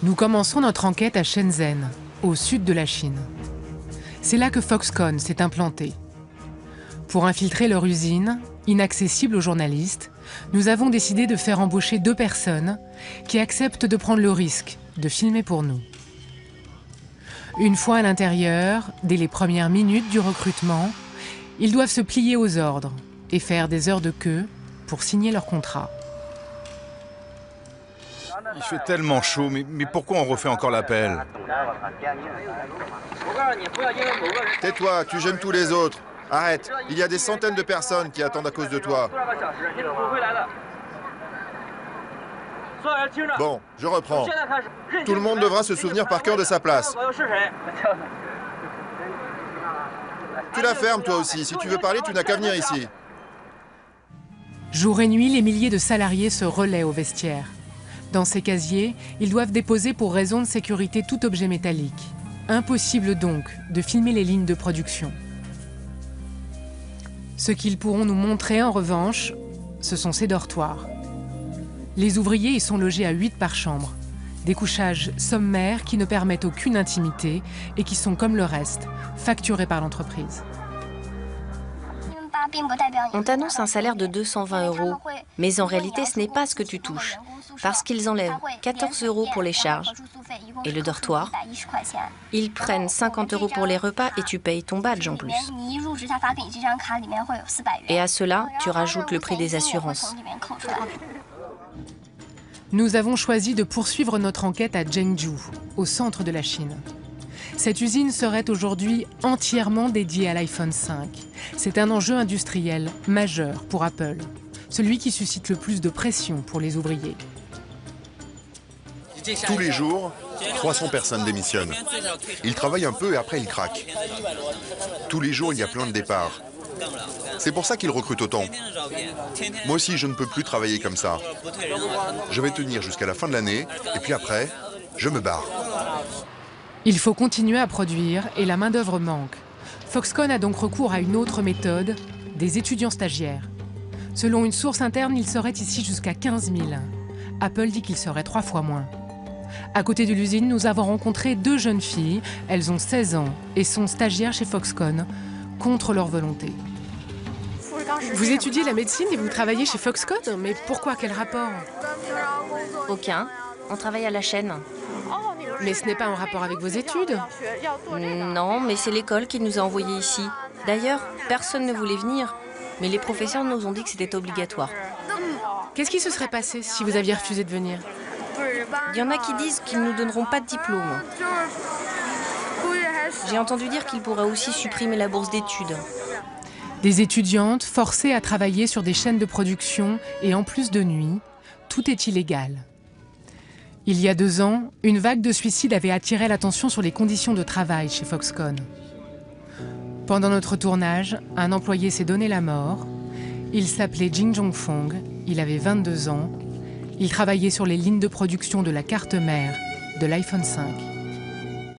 Nous commençons notre enquête à Shenzhen, au sud de la Chine. C'est là que Foxconn s'est implanté. Pour infiltrer leur usine, inaccessible aux journalistes, nous avons décidé de faire embaucher 2 personnes qui acceptent de prendre le risque de filmer pour nous. Une fois à l'intérieur, dès les premières minutes du recrutement, ils doivent se plier aux ordres et faire des heures de queue pour signer leur contrat. Il fait tellement chaud, mais pourquoi on refait encore l'appel? Tais-toi, tu gênes tous les autres. Arrête, il y a des centaines de personnes qui attendent à cause de toi. Bon, je reprends. Tout le monde devra se souvenir par cœur de sa place. Tu la fermes toi aussi, si tu veux parler, tu n'as qu'à venir ici. Jour et nuit, les milliers de salariés se relaient au vestiaire. Dans ces casiers, ils doivent déposer pour raison de sécurité tout objet métallique. Impossible donc de filmer les lignes de production. Ce qu'ils pourront nous montrer en revanche, ce sont ces dortoirs. Les ouvriers y sont logés à 8 par chambre. Des couchages sommaires qui ne permettent aucune intimité et qui sont, comme le reste, facturés par l'entreprise. On t'annonce un salaire de 220 €, mais en réalité ce n'est pas ce que tu touches, parce qu'ils enlèvent 14 € pour les charges et le dortoir. Ils prennent 50 € pour les repas et tu payes ton badge en plus. Et à cela, tu rajoutes le prix des assurances. Nous avons choisi de poursuivre notre enquête à Zhengzhou, au centre de la Chine. Cette usine serait aujourd'hui entièrement dédiée à l'iPhone 5. C'est un enjeu industriel majeur pour Apple, celui qui suscite le plus de pression pour les ouvriers. Tous les jours, 300 personnes démissionnent. Ils travaillent un peu et après ils craquent. Tous les jours, il y a plein de départs. C'est pour ça qu'ils recrutent autant. Moi aussi, je ne peux plus travailler comme ça. Je vais tenir jusqu'à la fin de l'année et puis après, je me barre. Il faut continuer à produire et la main-d'œuvre manque. Foxconn a donc recours à une autre méthode, des étudiants stagiaires. Selon une source interne, il serait ici jusqu'à 15 000. Apple dit qu'il serait 3 fois moins. À côté de l'usine, nous avons rencontré 2 jeunes filles. Elles ont 16 ans et sont stagiaires chez Foxconn, contre leur volonté. Vous étudiez la médecine et vous travaillez chez Foxconn? Mais pourquoi? Quel rapport? Aucun. On travaille à la chaîne. Mais ce n'est pas en rapport avec vos études? Non, mais c'est l'école qui nous a envoyés ici. D'ailleurs, personne ne voulait venir, mais les professeurs nous ont dit que c'était obligatoire. Qu'est-ce qui se serait passé si vous aviez refusé de venir? Il y en a qui disent qu'ils ne nous donneront pas de diplôme. J'ai entendu dire qu'ils pourraient aussi supprimer la bourse d'études. Des étudiantes forcées à travailler sur des chaînes de production et en plus de nuit, tout est illégal. Il y a 2 ans, une vague de suicides avait attiré l'attention sur les conditions de travail chez Foxconn. Pendant notre tournage, un employé s'est donné la mort. Il s'appelait Jing Zhongfeng, il avait 22 ans. Il travaillait sur les lignes de production de la carte mère de l'iPhone 5.